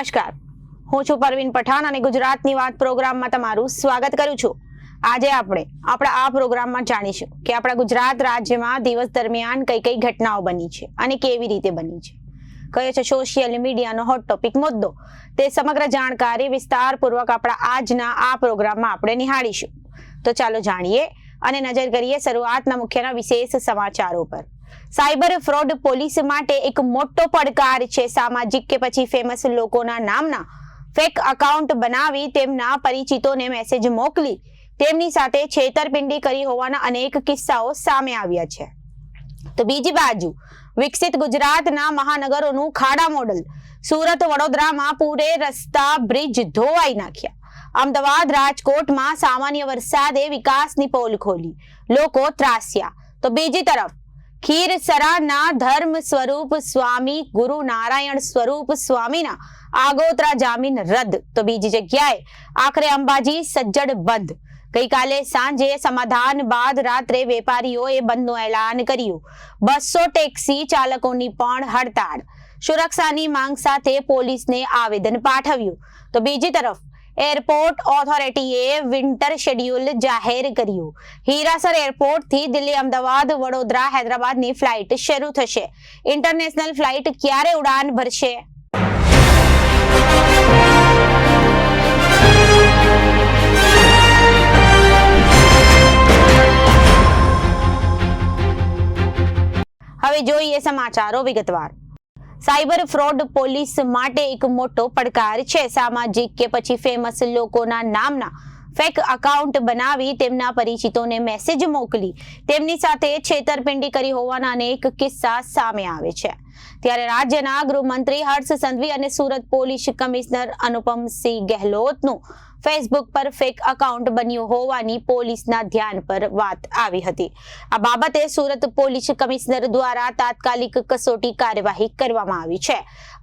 નમસ્કાર, હું છું પરવીન પઠાણ અને ગુજરાતની વાત પ્રોગ્રામમાં તમારું સ્વાગત કરું છું। આજે આપણે આપણા આ પ્રોગ્રામમાં જાણીશું કે આપણા ગુજરાત રાજ્યમાં દિવસ દરમિયાન કઈ કઈ ઘટનાઓ બની છે અને કેવી રીતે બની છે, કયો છે સોશિયલ મીડિયાનો હોટ ટોપિક મુદ્દો, તે સમગ્ર જાણકારી વિસ્તારપૂર્વક આપણા આજના આ પ્રોગ્રામમાં આપણે નિહાળીશું। તો ચાલો જાણીએ અને નજર કરીએ શરૂઆતના મુખ્યના વિશેષ સમાચારો પર। સાયબર ફ્રોડ પોલીસ માટે એક મોટો પડકાર છે। સામાજિક કે પછી ફેમસ લોકોના નામના ફેક એકાઉન્ટ બનાવી તેમના પરિચિતોને મેસેજ મોકલી તેમની સાથે છેતરપિંડી કરી હોવાના અનેક કિસ્સાઓ સામે આવ્યા છે। તો બીજી બાજુ વિકસિત ગુજરાતના મહાનગરોનું ખાડા મોડલ, સુરત વડોદરામાં પૂરે રસ્તા બ્રિજ ધોવાઈ નાખ્યા। અમદાવાદ રાજકોટમાં સામાન્ય વરસાદે વિકાસની પોલ ખોલી, લોકો ત્રાસ્યા। તો બીજી તરફ ખીરસરાના ધર્મ સ્વરૂપ સ્વામી ગુરુ નારાયણ સ્વરૂપ સ્વામીના આગોતરા જામીન રદ। તો બીજી જગ્યાએ આખરે અંબાજી સજ્જડ બંધ। ગઈકાલે સાંજે સમાધાન બાદ રાત્રે વેપારીઓએ બંધનું એલાન કર્યું। 200 ટેક્સી ચાલકોની પણ હડતાળ, સુરક્ષાની માંગ સાથે પોલીસને આવેદન પાઠવ્યું। તો બીજી તરફ એરપોર્ટ ઓથોરિટીએ વિન્ટર શેડ્યુલ જાહેર કર્યું। હીરાસર એરપોર્ટથી દિલ્હી, અમદાવાદ, વડોદરા, હૈદરાબાદની ફ્લાઇટ શરૂ થશે। ઇન્ટરનેશનલ ફ્લાઇટ ક્યારે ઉડાન ભરશે? હવે જોઈએ સમાચારો વિગતવાર। સાયબર ફ્રોડ પોલીસ માટે એક મોટો પડકાર છે। સામાજિક કે પછી ફેમસ લોકોના નામના ફેક એકાઉન્ટ બનાવી તેમના પરિચિતોને મેસેજ મોકલી તેમની સાથે છેતરપિંડી કરી હોવાના અનેક કિસ્સા સામે આવે છે। ત્યારે રાજ્યના ગૃહમંત્રી હર્ષ સંઘવી અને સુરત પોલીસ કમિશનર અનુપમસિંહ ગહેલોતનું ફેસબુક પર ફેક એકાઉન્ટ બન્યું હોવાની પોલીસના ધ્યાન પર વાત આવી હતી। આ બાબતે સુરત પોલીસ કમિશનર દ્વારા તાત્કાલિક કસોટી કાર્યવાહી કરવામાં આવી છે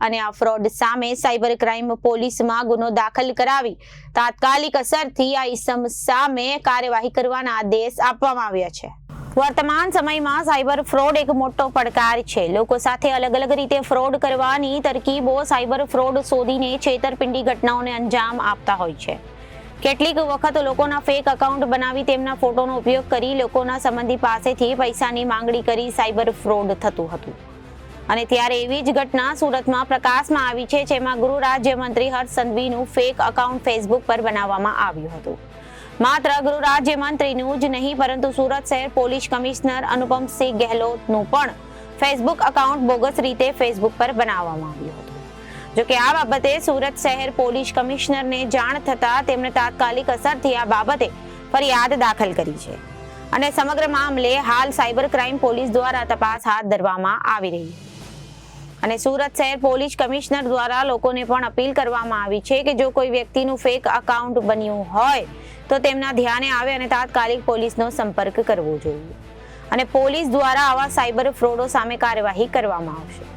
અને આ ફ્રોડ સામે સાયબર ક્રાઇમ પોલીસમાં ગુનો દાખલ કરાવી તાત્કાલિક અસરથી આ ઇસમ સામે કાર્યવાહી કરવાના આદેશ આપવામાં આવ્યા છે। વર્તમાન સમયમાં સાયબર ફ્રોડ એક મોટો પડકાર છે। લોકો સાથે અલગ અલગ રીતે ફ્રોડ કરવાની તરકીબો સાયબર ફ્રોડ શોધીને છેતરપિંડી ઘટનાઓને અંજામ આપતા હોય છે। કેટલીક વખત લોકોના ફેક એકાઉન્ટ બનાવી તેમના ફોટોનો ઉપયોગ કરી લોકોના સંબંધી પાસેથી પૈસાની માંગણી કરી સાયબર ફ્રોડ થતું હતું અને ત્યારે એવી જ ઘટના સુરતમાં પ્રકાશમાં આવી છે, જેમાં ગૃહ રાજ્યમંત્રી હર્ષ સંઘવીનું ફેક એકાઉન્ટ ફેસબુક પર બનાવવામાં આવ્યું હતું। માત્ર ગૃહ રાજ્યમંત્રીનું જ નહીં પરંતુ સુરત શહેર પોલીસ કમિશનર અનુપમસિંહ ગહેલોતનું પણ ફેસબુક એકાઉન્ટ બોગસ રીતે ફેસબુક પર બનાવવામાં આવ્યું હતું। જોકે આ બાબતે સુરત શહેર પોલીસ કમિશનરને જાણ થતા તેમણે તાત્કાલિક અસરથી આ બાબતે ફરિયાદ દાખલ કરી છે અને સમગ્ર મામલે હાલ સાયબર ક્રાઇમ પોલીસ દ્વારા તપાસ હાથ ધરવામાં આવી રહી છે અને સુરત શહેર પોલીસ કમિશનર દ્વારા લોકોને પણ અપીલ કરવામાં આવી છે કે જો કોઈ વ્યક્તિનું ફેક એકાઉન્ટ બન્યું હોય તો તેમના ધ્યાને આવે અને તાત્કાલિક પોલીસનો સંપર્ક કરવો જોઈએ અને પોલીસ દ્વારા આવા સાયબર ફ્રોડો સામે કાર્યવાહી કરવામાં આવશે।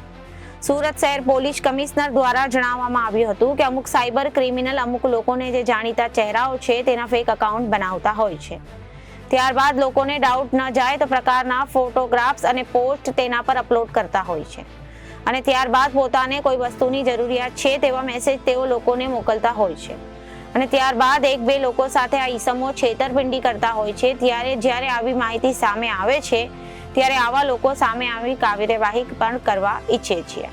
સુરત શહેર પોલીસ કમિશનર દ્વારા જણાવવામાં આવ્યું હતું કે અમુક સાયબર ક્રિમિનલ અમુક લોકોને જે જાણીતા ચહેરાઓ છે તેના ફેક એકાઉન્ટ બનાવતા હોય છે। ત્યારબાદ લોકોને ડાઉટ ન જાય તો પ્રકારના ફોટોગ્રાફ્સ અને પોસ્ટ તેના પર અપલોડ કરતા હોય છે અને ત્યારબાદ પોતાને કોઈ વસ્તુની જરૂરિયાત છે તેવા મેસેજ તેઓ લોકોને મોકલતા હોય છે અને ત્યારબાદ એક બે લોકો સાથે આ ઈસમો છેતરપિંડી કરતા હોય છે। ત્યારે જ્યારે આવી માહિતી સામે આવે છે ત્યારે આવા લોકો સામે આવી કાર્યવાહી પણ કરવા ઈચ્છે છે।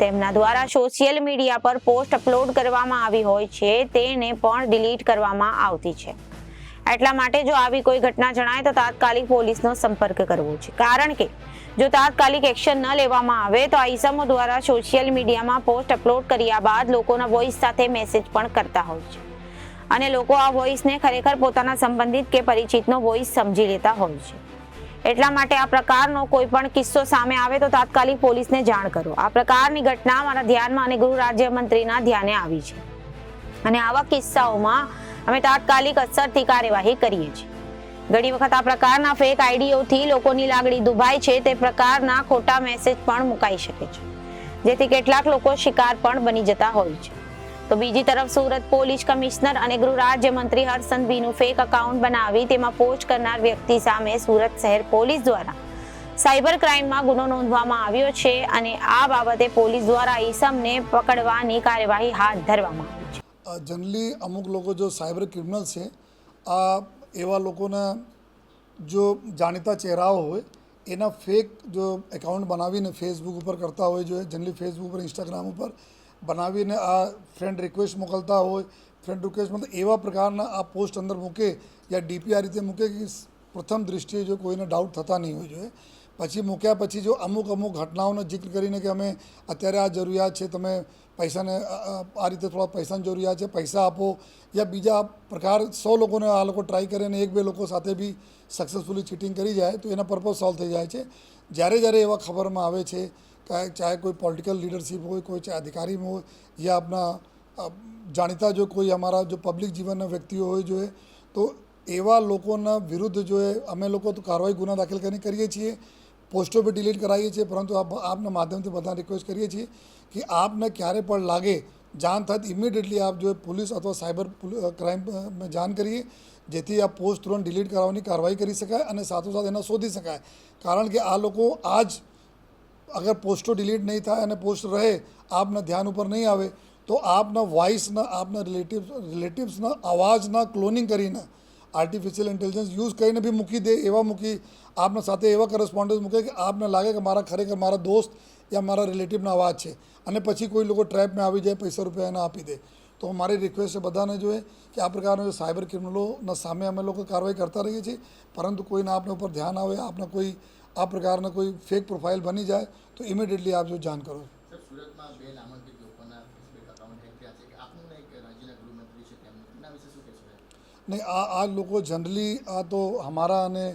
તેમના દ્વારા સોશિયલ મીડિયા પર પોસ્ટ અપલોડ કરવામાં આવી હોય છે તેને પણ ડિલીટ કરવામાં આવતી છે। એટલા માટે જો આવી કોઈ ઘટના જણાય તો તાત્કાલિક પોલીસનો સંપર્ક કરવો છે, કારણ કે જો તાત્કાલિક એક્શન ન લેવામાં આવે તો આ ઈસમો દ્વારા સોશિયલ મીડિયામાં પોસ્ટ અપલોડ કર્યા બાદ લોકોના વોઇસ સાથે મેસેજ પણ કરતા હોય છે અને લોકો આ વોઇસને ખરેખર પોતાના સંબંધિત કે પરિચિતનો વોઇસ સમજી લેતા હોય છે। એટલા માટે આ પ્રકારનો કોઈ પણ કિસ્સો સામે આવે તો તાત્કાલિક પોલીસને જાણ કરો। આ પ્રકારની ઘટના મારા ધ્યાનમાં અને ગૃહ રાજ્યમંત્રીના ધ્યાને આવી છે અને આવા કિસ્સાઓમાં અમે તાત્કાલિક અસરથી કાર્યવાહી કરીએ છીએ। ઘણી વખત આ પ્રકારના ફેક આઈડીઓથી લોકોની લાગણી દુભાય છે, તે પ્રકારના ખોટા મેસેજ પણ મુકાઈ શકે છે, જેથી કેટલાક લોકો શિકાર પણ બની જતા હોય છે। તો બીજી તરફ સુરત પોલીસ કમિશનર અને ગૃહ રાજ્યમંત્રી હર્ષ સંઘવીનું ફેક એકાઉન્ટ બનાવી તેમાં પોસ્ટ કરનાર વ્યક્તિ સામે સુરત શહેર પોલીસ દ્વારા સાયબર ક્રાઇમમાં ગુનો નોંધવામાં આવ્યો છે અને આ બાબતે પોલીસ દ્વારા ઈસમને પકડવાની કાર્યવાહી હાથ ધરવામાં આવી છે. જનરલી અમુક લોકો જો સાયબર ક્રિમિનલ છે આ એવા લોકોના જો જાણીતા ચહેરાઓ હોય એના ફેક જો એકાઉન્ટ બનાવીને ફેસબુક ઉપર કરતા હોય, જો જનરલી ફેસબુક ઉપર ઇન્સ્ટાગ્રામ ઉપર બનાવીને આ ફ્રેન્ડ રિક્વેસ્ટ મોકલતા હોય, ફ્રેન્ડ રિક્વેસ્ટ મતલબ એવા પ્રકારના આ પોસ્ટ અંદર મૂકે યા ડીપી આ રીતે મૂકે કે પ્રથમ દૃષ્ટિએ જો કોઈને ડાઉટ થતા નહીં હોય જોઈએ. પછી મૂક્યા પછી જો અમુક ઘટનાઓનો જિક્ર કરીને કે અમે અત્યારે આ જરૂરિયાત છે, તમે પૈસાને આ રીતે થોડા પૈસાની જરૂરિયાત છે, પૈસા આપો, યા બીજા પ્રકાર 100 લોકોને આ લોકો ટ્રાય કરે અને 1-2 લોકો સાથે બી સક્સેસફુલી ચીટિંગ કરી જાય તો એના પર્પઝ સોલ્વ થઈ જાય છે. જ્યારે એવા ખબરમાં આવે છે ચાહે કોઈ પોલિટિકલ લીડરશિપ હોય, કોઈ ચાહે અધિકારીમાં હોય યા આપણા જાણીતા જો કોઈ અમારા જો પબ્લિક જીવનના વ્યક્તિઓ હોય જોઈએ તો એવા લોકોના વિરુદ્ધ જોઈએ અમે લોકો તો કાર્યવાહી ગુના દાખલ કરીને કરીએ છીએ, પોસ્ટો પર ડિલીટ કરાવીએ છીએ. પરંતુ આપના માધ્યમથી બધા રિક્વેસ્ટ કરીએ છીએ કે આપને ક્યારે પણ લાગે જાણ થાય ઇમિડિયેટલી આપ જો પોલીસ અથવા સાયબર ક્રાઇમમાં જાણ કરીએ જેથી આ પોસ્ટ તુરંત ડિલીટ કરાવવાની કાર્યવાહી કરી શકાય અને સાથોસાથ એને શોધી શકાય. કારણ કે આ લોકો આજ અગર પોસ્ટો ડિલીટ નહીં થાય અને પોસ્ટ રહે આપના ધ્યાન ઉપર નહીં આવે તો આપના વોઇસના આપના રિલેટિવ્સના અવાજના ક્લોનિંગ કરીને આર્ટિફિશિયલ ઇન્ટેલિજન્સ યુઝ કરીને બી મૂકી દે, એવા મૂકી આપના સાથે એવા કરસ્પોન્ડન્સ મૂકે કે આપને લાગે કે મારા ખરેખર મારા દોસ્ત યા મારા રિલેટિવના અવાજ છે અને પછી કોઈ લોકો ટ્રેપમાં આવી જાય, પૈસા રૂપિયા એને આપી દે. તો મારી રિક્વેસ્ટ છે બધાને જોઈએ કે આ પ્રકારના સાયબર ક્રિમિનલોના સામે અમે લોકો કાર્યવાહી કરતા રહીએ છીએ. પરંતુ કોઈને આપના ઉપર ધ્યાન આવે, આપને કોઈ આ પ્રકારના કોઈ ફેક પ્રોફાઇલ બની જાય તો ઇમિડિયેટલી આપ જો જાણ કરો. નહીં આ લોકો જનરલી આ તો અમારા અને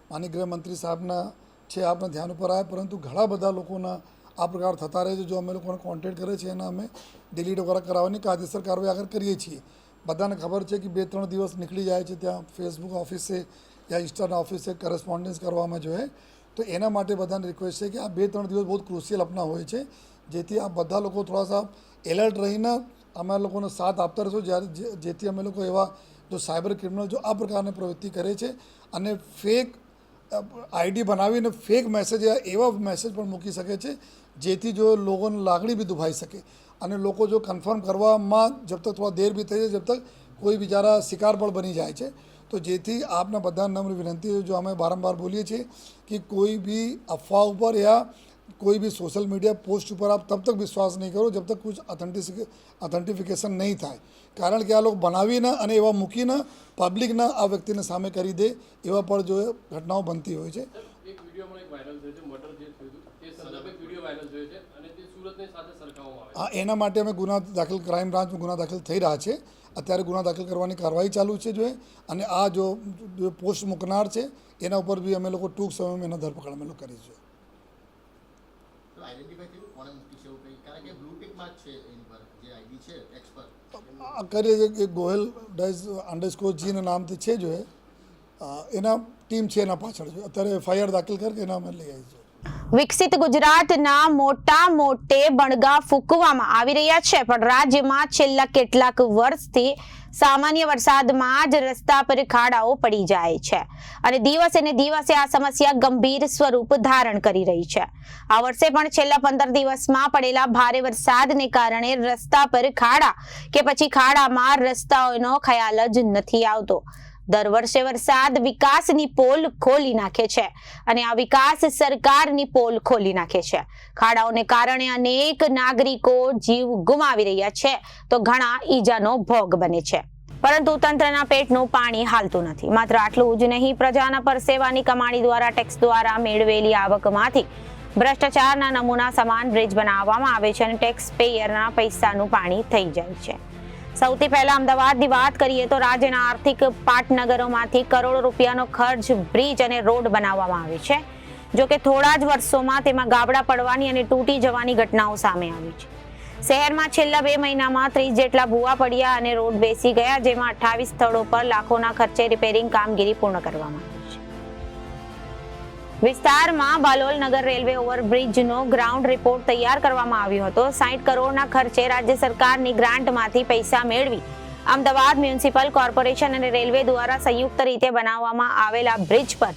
માનનીય ગૃહમંત્રી સાહેબના છે આપના ધ્યાન ઉપર આવે, પરંતુ ઘણા બધા લોકોના આ પ્રકાર થતા રહે છે. જો અમે લોકોને કોન્ટેક્ટ કરે છે એના અમે ડિલીટ વગેરે કરાવવાની કાયદેસર કાર્યવાહી આગળ કરીએ છીએ. બધાને ખબર છે કે 2-3 દિવસ નીકળી જાય છે ત્યાં ફેસબુક ઓફિસે યા ઇન્સ્ટાના ઓફિસે કરસ્પોન્ડન્સ કરવામાં જોઈએ. તો એના માટે બધાને રિક્વેસ્ટ છે કે આ 2-3 દિવસ બહુ ક્રુશિયલ આપના હોય છે જેથી આ બધા લોકો થોડાસા એલર્ટ રહીને અમે લોકોને સાથ આપતા રહીશું જેથી અમે લોકો એવા જો સાયબર ક્રિમિનલ જો આ પ્રકારની પ્રવૃત્તિ કરે છે અને ફેક આઈડી બનાવીને ફેક મેસેજ એવા મેસેજ પણ મૂકી શકે છે જેથી જો લોકોની લાગણી બી દુભાઈ શકે અને લોકો જો કન્ફર્મ કરવામાં જબ તક થોડા દેર બી થઈ જાય, જબ તક કોઈ બિચારા શિકાર પણ બની જાય છે. તો જેથી આપના બધા નમ્ર વિનંતી જો અમે વારંવાર બોલીએ છીએ કે કોઈ બી અફવા ઉપર યા कोई भी सोशल मीडिया पोस्ट पर आप तब तक विश्वास नहीं करो जब तक कुछ ऑथेंटिफिकेशन नहीं થાય. કારણ કે આ લોકો બનાવીને અને એવા મૂકીને પબ્લિકને આ વ્યક્તિને સામે કરી દે એવા પણ જો ઘટનાઓ બનતી હોય છે. એક વિડિયોમાં એક વાયરલ થયો છે મર્ડર જે થયું તે સંદર્ભે વિડિયો વાયરલ થયો છે અને તે સુરતની સાથે સરખાવવામાં આવે હા, એના માટે અમે ગુના દાખલ ક્રાઇમ બ્રાન્ચમાં ગુના દાખલ થઈ રહ્યા છે. અત્યારે ગુના દાખલ કરવાની કાર્યવાહી ચાલુ છે જોઈએ અને આ જો પોસ્ટ મૂકનાર છે એના ઉપર બી અમે લોકો ટૂંક સમયમાં એના ધરપકડ અમે લોકો કરીશું. કરીએ એક ગોહિલ _G ના નામથી છે જો એના ટીમ છે એના પાછળ જો અત્યારે FIR દાખલ કરીને એના અમે લઈ આવી છે. વિકસિત ગુજરાતના મોટે બણગા ફૂંકવામાં આવી રહ્યા છે પણ રાજ્યમાં છેલ્લા કેટલાક વર્ષથી સામાન્ય વરસાદમાં જ રસ્તા પર ખાડાઓ પડી જાય છે અને દિવસે ને દિવસે આ સમસ્યા ગંભીર સ્વરૂપ ધારણ કરી રહી છે. આ વર્ષે પણ છેલ્લા 15 દિવસમાં પડેલા ભારે વરસાદને કારણે રસ્તા પર ખાડા કે પછી ખાડામાં રસ્તાઓનો ખ્યાલ જ નથી આવતો. દર વર્ષે વરસાદ વિકાસની પોલ ખોલી નાખે છે અને આ વિકાસ સરકારની પોલ ખોલી નાખે છે. ખાડાઓને કારણે અનેક નાગરિકો જીવ ગુમાવી રહ્યા છે તો ઘણા ઈજાનો ભોગ બને છે. પરંતુ તંત્રના પેટનું પાણી હાલતું નથી. માત્ર આટલું જ નહીં, પ્રજાના પરસેવાની કમાણી દ્વારા ટેક્સ દ્વારા મેળવેલી આવકમાંથી ભ્રષ્ટાચારના નમૂના સમાન બ્રિજ બનાવવામાં આવે છે અને ટેક્સ પેયરના પૈસાનું પાણી થઈ જાય છે. સૌથી પહેલા અમદાવાદની વાત કરીએ તો રાજ્યના આર્થિક પાટનગરોમાંથી કરોડો રૂપિયાનો ખર્ચ બ્રિજ અને રોડ બનાવવામાં આવે છે. જો કે થોડા જ વર્ષોમાં તેમાં ગાબડા પડવાની અને તૂટી જવાની ઘટનાઓ સામે આવી છે. શહેરમાં છેલ્લા 2 મહિનામાં 30 જેટલા ભૂવા પડ્યા અને રોડ બેસી ગયા, જેમાં 28 સ્થળો પર લાખોના ખર્ચે રિપેરિંગ કામગીરી પૂર્ણ કરવામાં આવી છે. વિસ્તારમાં બાલોલ નગર રેલવે ઓવરબ્રિજનો ગ્રાઉન્ડ રિપોર્ટ તૈયાર કરવામાં આવ્યો હતો. 60 કરોડના ખર્ચે રાજ્ય સરકારની ગ્રાન્ટમાંથી પૈસા મેળવી અમદાવાદ મ્યુનિસિપલ કોર્પોરેશન અને રેલવે દ્વારા સંયુક્ત રીતે બનાવવામાં આવેલા બ્રિજ પર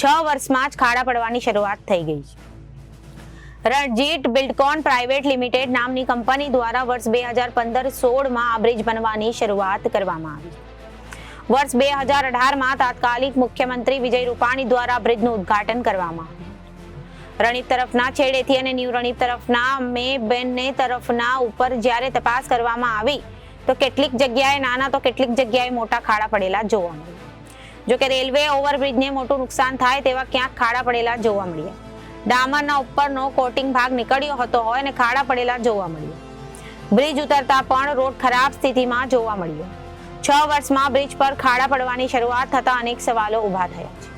6 વર્ષમાં જ ખાડા પડવાની શરૂઆત થઈ ગઈ છે. રણજીત બિલ્ડકોન પ્રાઇવેટ લિમિટેડ નામની કંપની દ્વારા વર્ષ 2015-16માં આ બ્રિજ બનવાની શરૂઆત કરવામાં આવી. વર્ષ 2018માં તાત્કાલિક મુખ્યમંત્રી વિજય રૂપાણી દ્વારા બ્રિજનું ઉદ્ઘાટન કરવામાં આવ્યું. રણીપ તરફના છેડેથી અને ન્યૂ રણીપ તરફના બંને તરફના ઉપર જ્યારે તપાસ કરવામાં આવી તો કેટલીક જગ્યાએ નાના તો કેટલીક જગ્યાએ મોટા ખાડા પડેલા જોવા મળ્યા. જોકે રેલવે ઓવરબ્રિજને મોટું નુકસાન થાય તેવા ક્યાંક ખાડા પડેલા જોવા મળ્યા. ડામરના ઉપરનો કોટિંગ ભાગ નીકળ્યો હતો હોય અને ખાડા પડેલા જોવા મળ્યા. બ્રિજ ઉતરતા પણ રોડ ખરાબ સ્થિતિમાં જોવા મળ્યો. 6 વર્ષમાં બ્રિજ પર ખાડા પડવાની શરૂઆત થતા અનેક સવાલો ઊભા થયા છે.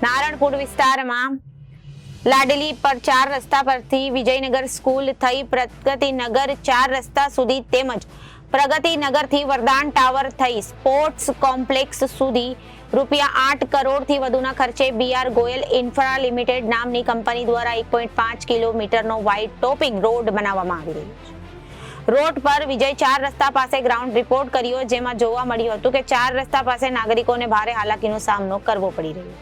નારણપુર વિસ્તારમાં લાડલી પર 4 રસ્તા પરથી વિજયનગર સ્કૂલ થઈ પ્રગતિનગર 4 રસ્તા સુધી તેમજ પ્રગતિનગરથી વરદાન ટાવર થઈ સ્પોર્ટ્સ કોમ્પ્લેક્સ સુધી ₹8 કરોડથી વધુના ખર્ચે BR ગોયલ ઇન્ફ્રા લિમિટેડ નામની કંપની દ્વારા 1.5 કિલોમીટરનો વાઇડ ટોપિંગ રોડ બનાવવામાં આવી રહ્યો છે. રોડ પર વિજય 4 રસ્તા પાસે ગ્રાઉન્ડ રિપોર્ટ કર્યો, જેમાં જોવા મળ્યું હતું કે 4 રસ્તા પાસે નાગરિકોને ભારે હાલાકીનો સામનો કરવો પડી રહ્યો.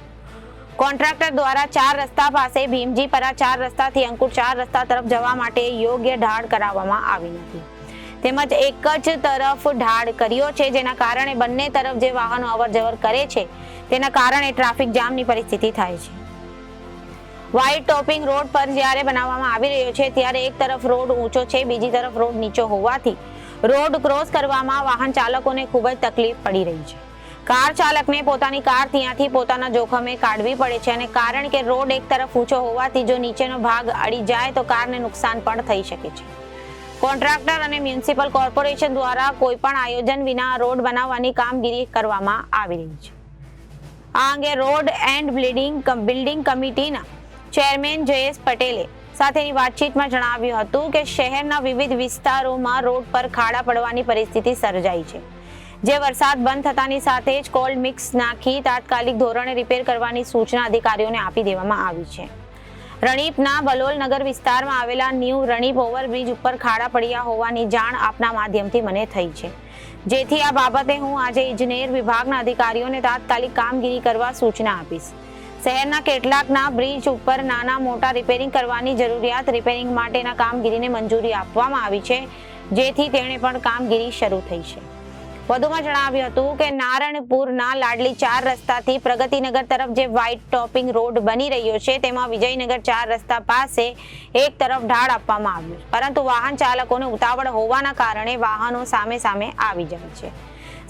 કોન્ટ્રાક્ટર દ્વારા 4 રસ્તા પાસે ભીમજીપરા 4 રસ્તાથી અંકુર 4 રસ્તા તરફ જવા માટે યોગ્ય ઢાળ કરાવવામાં આવી નથી, તેમજ એક જ તરફ ઢાળ કર્યો છે, જેના કારણે બંને તરફ જે વાહનો અવરજવર કરે છે તેના કારણે ટ્રાફિક જામની પરિસ્થિતિ થાય છે. વાઇડ ટોપિંગ રોડ પર જ્યારે બનાવવામાં આવી રહ્યો છે ત્યારે એક તરફ રોડ ઊંચો છે, બીજી તરફ રોડ નીચો હોવાથી રોડ ક્રોસ કરવામાં વાહન ચાલકોને ખૂબ જ તકલીફ પડી રહી છે. કાર ચાલકને પોતાની કાર ત્યાંથી પોતાના જોખમે કાઢવી પડે છે અને કારણ કે રોડ એક તરફ ઊંચો હોવાથી જો નીચેનો ભાગ અડી જાય તો કારને નુકસાન પણ થઈ શકે છે. કોન્ટ્રાક્ટર અને મ્યુનિસિપલ કોર્પોરેશન દ્વારા કોઈ પણ આયોજન વિના રોડ બનાવવાની કામગીરી કરવામાં આવી રહી છે. આ અંગે રોડ એન્ડ બિલ્ડિંગ કમિટીના ચેરમેન જયેશ પટેલે સાથેની વાતચીતમાં જણાવ્યું હતું કે શહેરના વિવિધ વિસ્તારોમાં રોડ પર ખાડા પડવાની પરિસ્થિતિ સર્જાઈ છે, જે વરસાદ બંધ થતાની સાથે જ કોલ્ડ મિક્સ નાખી તાત્કાલિક ધોરણે રિપેર કરવાની સૂચના અધિકારીઓને આપી દેવામાં આવી છે. રણીપના બલોલ નગર વિસ્તારમાં આવેલા ન્યૂ રણીપ ઓવરબ્રિજ ઉપર ખાડા પડ્યા હોવાની જાણ આપના માધ્યમથી મને થઈ છે, જેથી આ બાબતે હું આજે ઇજનેર વિભાગના અધિકારીઓને તાત્કાલિક કામગીરી કરવા સૂચના આપીશ. શહેરના કેટલાકના બ્રિજ ઉપર નાના મોટા રિપેરિંગ કરવાની જરૂરિયાત રિપેરિંગ માટેના કામગીરીને મંજૂરી આપવામાં આવી છે, જેથી તેણે પણ કામગીરી શરૂ થઈ છે. વધુમાં જણાવ્યું હતું કે નારણપુરના લાડલી 4 રસ્તાથી પ્રગતિનગર તરફ જે વાઇડ ટોપિંગ રોડ બની રહ્યો છે તેમાં વિજયનગર 4 રસ્તા પાસે એક તરફ ઢાળ આપવામાં આવ્યું, પરંતુ વાહન ચાલકોને ઉતાવળ હોવાના કારણે વાહનો સામે આવી જાય છે.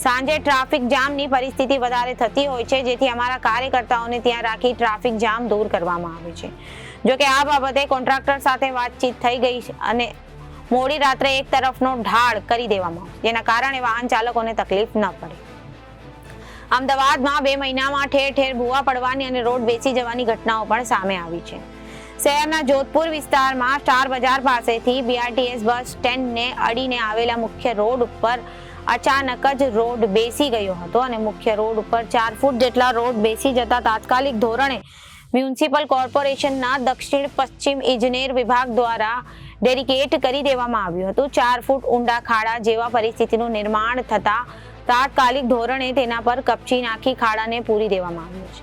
સાંજે ટ્રાફિક જામની પરિસ્થિતિ વધારે થતી હોય છે, જેથી અમારા કાર્યકર્તાઓને ત્યાં રાખી ટ્રાફિક જામ દૂર કરવામાં આવે છે. જોકે આ બાબતે કોન્ટ્રાક્ટર સાથે વાતચીત થઈ ગઈ અને મોડી રાત્રે એક તરફનો ઢાળ કરી દેવામાં આવે, જેના કારણે વાહન ચાલકોને તકલીફ ન પડે. અમદાવાદમાં 2 મહિનામાં ઠેર ઠેર ભૂવા પડવાની અને રોડ બેસી જવાની ઘટનાઓ પણ સામે આવી છે. શહેરના જોધપુર વિસ્તારમાં સ્ટાર બજાર પાસેથી BRTS બસ સ્ટેન્ડને અડીને આવેલા મુખ્ય રોડ ઉપર અચાનક જ રોડ બેસી ગયો હતો અને મુખ્ય રોડ ઉપર 4 ફૂટ જેટલા રોડ બેસી જતા તાત્કાલિક ધોરણે મ્યુનિસિપલ કોર્પોરેશનના દક્ષિણ પશ્ચિમ ઇજનેર વિભાગ દ્વારા ડેડિકેટ કરી દેવામાં આવ્યું હતું. 4 ફૂટ ઊંડા ખાડા જેવા પરિસ્થિતિનું નિર્માણ થતા તાત્કાલિક ધોરણે તેના પર કપચી નાખી ખાડાને પૂરી દેવામાં આવ્યો છે.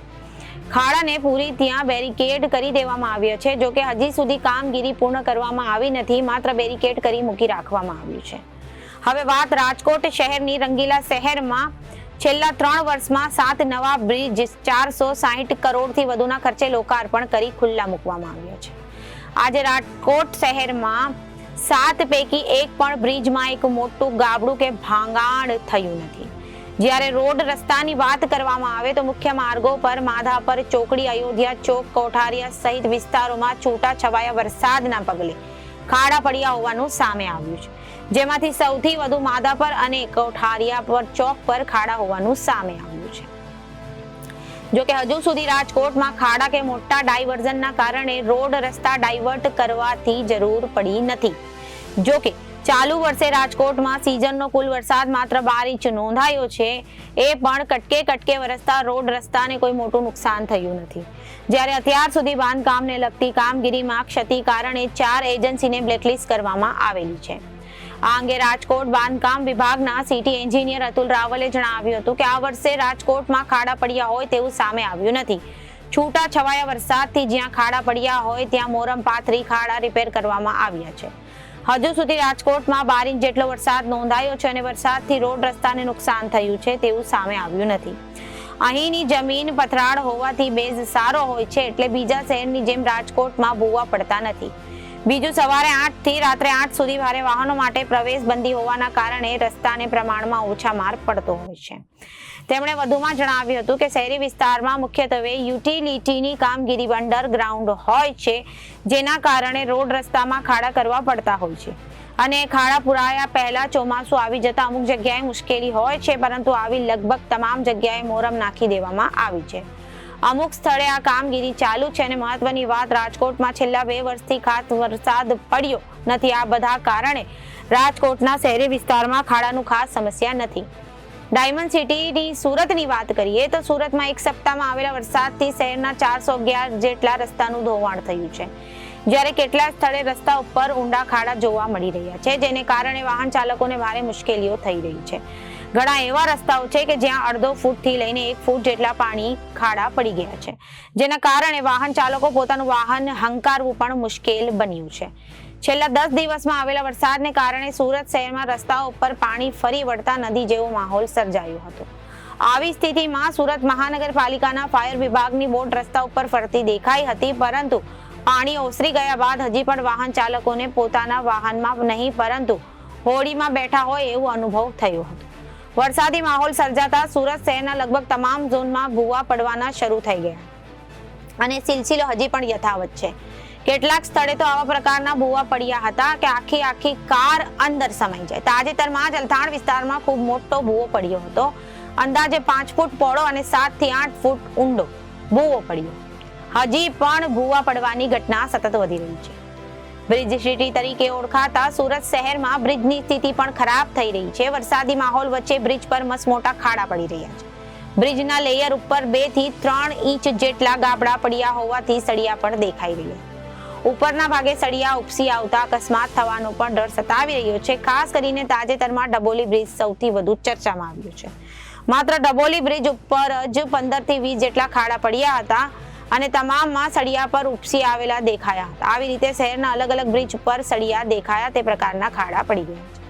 ખાડાને પૂરી ત્યાં બેરિકેડ કરી દેવામાં આવ્યો છે. જોકે હજી સુધી કામગીરી પૂર્ણ કરવામાં આવી નથી, માત્ર બેરિકેડ કરી મૂકી રાખવામાં આવ્યું છે. હવે વાત રાજકોટ શહેરની. રંગીલા શહેરમાં છેલ્લા 3 વર્ષમાં 7 નવા બ્રિજ 460 કરોડથી વધુના ખર્ચે લોકાર્પણ કરી ખુલ્લા મૂકવામાં આવ્યા છે. આજે રાજકોટ શહેરમાં 7 પૈકી એક પણ બ્રિજમાં એક મોટું ગાબડું કે ભાંગાણ થયું નથી. જ્યારે રોડ રસ્તાની વાત કરવામાં આવે તો મુખ્ય માર્ગો પર માધાપર ચોકડી, અયોધ્યા ચોક, કોઠારિયા સહિત વિસ્તારોમાં છૂટા છવાયા વરસાદના પગલે ખાડા પડ્યા હોવાનું સામે આવ્યું છે, જેમાંથી સૌથી વધુ માધાપર અને કોઠારિયા પર ચોક પર ખાડા હોવાનું સામે આવ્યું છે. જોકે હજુ સુધી રાજકોટમાં ખાડા કે મોટા ડાયવર્ઝનના કારણે રોડ રસ્તા ડાયવર્ટ કરવાથી જરૂર પડી નથી. જોકે ચાલુ વર્ષે રાજકોટમાં સિઝનનો કુલ વરસાદ માત્ર 12 ઇંચ નોંધાયો છે. એ પણ કટકે વરસતા રોડ રસ્તાને કોઈ મોટું નુકસાન થયું નથી. જ્યારે અત્યાર સુધી બાંધકામને લગતી કામગીરીમાં ક્ષતિ કારણે 4 એજન્સીને બ્લેકલિસ્ટ કરવામાં આવેલી છે. આ અંગે રાજકોટ બાંધકામ વિભાગના સિટી એન્જિનિયર અતુલ રાવલે જણાવ્યું હતું કે આ વર્ષે રાજકોટમાં ખાડા પડ્યા હોય તેવું સામે આવ્યું નથી. છૂટા છવાયા વરસાદથી જ્યાં ખાડા પડ્યા હોય ત્યાં મોરમ પાથરી ખાડા રિપેર કરવામાં આવ્યા છે. હજુ સુધી રાજકોટમાં 12 ઇંચ જેટલો વરસાદ નોંધાયો છે અને વરસાદથી રોડ રસ્તાને નુકસાન થયું છે તેવું સામે આવ્યું નથી. અહીંની જમીન પથરાળ હોવાથી બેઝ સારો હોય છે એટલે બીજા શહેરની જેમ રાજકોટમાં ભૂવા પડતા નથી. બીજું, સવારે 8 થી રાત્રે 8 સુધી ભારે વાહનો માટે પ્રવેશ બંધી હોવાના કારણે રસ્તાને પ્રમાણમાં ઓછા માર પડતો હોય છે. તેમણે વધુમાં જણાવ્યું હતું કે શહેરી વિસ્તારમાં મુખ્યત્વે યુટિલિટીની કામગીરી અંડરગ્રાઉન્ડ હોય છે, જેના કારણે રોડ રસ્તામાં ખાડા કરવા પડતા હોય છે અને ખાડા પુરાયા પહેલા ચોમાસું આવી જતા અમુક જગ્યાએ મુશ્કેલી હોય છે, પરંતુ આવી લગભગ તમામ જગ્યાએ મોરમ નાખી દેવામાં આવી છે. અમુક સ્થળે આ કામગીરી ચાલુ છે અને મહત્વની વાત, રાજકોટમાં છેલ્લા 2 વર્ષથી ખાસ વરસાદ પડ્યો નથી. આ બધા કારણે રાજકોટના શહેરી વિસ્તારમાં ખાડાનું ખાસ સમસ્યા નથી. ડાયમંડ સિટીની સુરતની વાત કરીએ તો સુરતમાં એક સપ્તાહમાં આવેલા વરસાદથી શહેરના 411 જેટલા રસ્તાનું ધોવાણ થયું છે, જ્યારે કેટલાક સ્થળે રસ્તા ઉપર ઊંડા ખાડા જોવા મળી રહ્યા છે, જેને કારણે વાહન ચાલકોને ભારે મુશ્કેલીઓ થઈ રહી છે. ઘણા એવા રસ્તાઓ છે કે જ્યાં અડધો ફૂટથી લઈને 1 ફૂટ જેટલા પાણી ખાડા પડી ગયા છે, જેના કારણે વાહન ચાલકો પોતાનું વાહન હંકારવું પણ મુશ્કેલ બન્યું છે. છેલ્લા 10 દિવસમાં આવેલા વરસાદને કારણે સુરત શહેરમાં રસ્તાઓ ઉપર પાણી ફરી વળતા નદી જેવો માહોલ સર્જાયો હતો. આવી સ્થિતિમાં સુરત મહાનગરપાલિકાના ફાયર વિભાગની બોટ રસ્તા ઉપર ફરતી દેખાઈ હતી, પરંતુ પાણી ઓસરી ગયા બાદ હજી પણ વાહન ચાલકોને પોતાના વાહનમાં નહીં પરંતુ હોડીમાં બેઠા હોય એવો અનુભવ થયો હતો. વરસાદી માહોલ સર્જાતા સુરત શહેરના લગભગ તમામ ઝોનમાં ભૂવા પડવાના શરૂ થઈ ગયા અને સિલસિલો હજી પણ યથાવત છે. કેટલાક સ્થળે તો આવા પ્રકારના ભૂવા પડ્યા હતા કે આખી કાર અંદર સમાઈ જાય. તાજેતરમાં જ અલથાણ વિસ્તારમાં ખૂબ મોટો ભૂવો પડ્યો હતો. અંદાજે 5 ફૂટ પહોળો અને 7 થી 8 ફૂટ ઊંડો ભૂવો પડ્યો. હજી પણ ભૂવા પડવાની ઘટના સતત વધી રહી છે. બ્રિજ સિટી તરીકે ઓળખાતા સુરત શહેરમાં બ્રિજની સ્થિતિ પણ ખરાબ થઈ રહી છે. વરસાદી માહોલ વચ્ચે બ્રિજ પર મસમોટા ખાડા પડી રહ્યા છે. બ્રિજના લેયર ઉપર 2 થી 3 ઇંચ જેટલા ગાબડા પડ્યા હોવાથી સળિયા પણ દેખાઈ રહ્યા. ઉપરના ભાગે સળિયા ઉપસી આવતા અકસ્માત થવાનો પણ ડર સતાવી રહ્યો છે. ખાસ કરીને તાજેતરમાં ડબોલી બ્રિજ સૌથી વધુ ચર્ચામાં આવ્યો છે. માત્ર ડબોલી બ્રિજ ઉપર જ 15 થી 20 જેટલા ખાડા પડ્યા હતા અને તમામમાં સળિયા પર ઉપસી આવેલા દેખાયા હતા. આવી રીતે શહેરના અલગ અલગ બ્રિજ પર સળિયા દેખાયા તે પ્રકારના ખાડા પડી ગયા છે.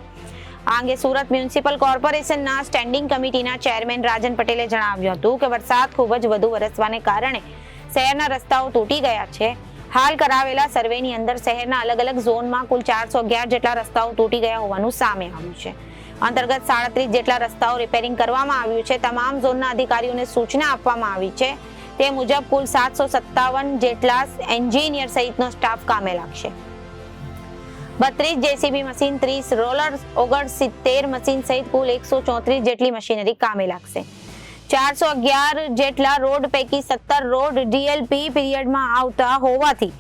આ અંગે સુરત મ્યુનિસિપલ કોર્પોરેશનના સ્ટેન્ડિંગ કમિટીના ચેરમેન રાજન પટેલે જણાવ્યું હતું કે વરસાદ ખૂબ જ વધુ વરસવાને કારણે શહેરના રસ્તાઓ તૂટી ગયા છે. હાલ કરાવેલા સર્વેની અંદર શહેરના અલગ અલગ ઝોનમાં કુલ 411 જેટલા રસ્તાઓ તૂટી ગયા હોવાનું સામે આવ્યું છે. અંતર્ગત 37 જેટલા રસ્તાઓ રિપેરિંગ કરવામાં આવ્યું છે. તમામ ઝોનના અધિકારીઓને સૂચના આપવામાં આવી છે. તે મુજબ કુલ 757 જેટલા એન્જિનિયર સહિતનો સ્ટાફ કામે લાગશે. 32 જેસીબી મશીન, 30 રોલર, 69 મશીન સહિત કુલ 134 જેટલી મશીનરી કામે લાગશે. 411 જેટલા રોડ પૈકી 17 રોડ ડીએલપી પીરિયડમાં આવતા હોવાથી